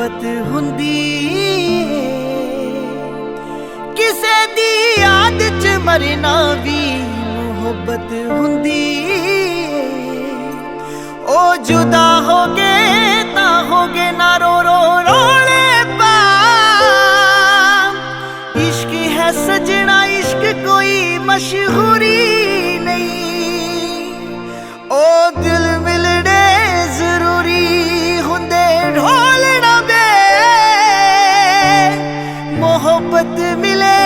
ਮੁਹੱਬਤ ਹੁੰਦੀ ਏ। ਕਿਸੇ ਦੀ ਯਾਦ ਚ ਮਰਨਾ ਵੀ ਮੁਹੱਬਤ ਹੁੰਦੀ ਏ। ਉਹ ਜੁਦਾ ਹੋ ਗਏ ਤਾਂ ਹੋ ਗਏ ਨਾ ਰੋ ਰੋ ਰੋਲੇ ਪਾ। इश्क है सजना इश्क कोई मशहूरी नहीं। ओ दिल मिलने जरूरी हुंदे ढोल ना बे। मोहब्बत मिले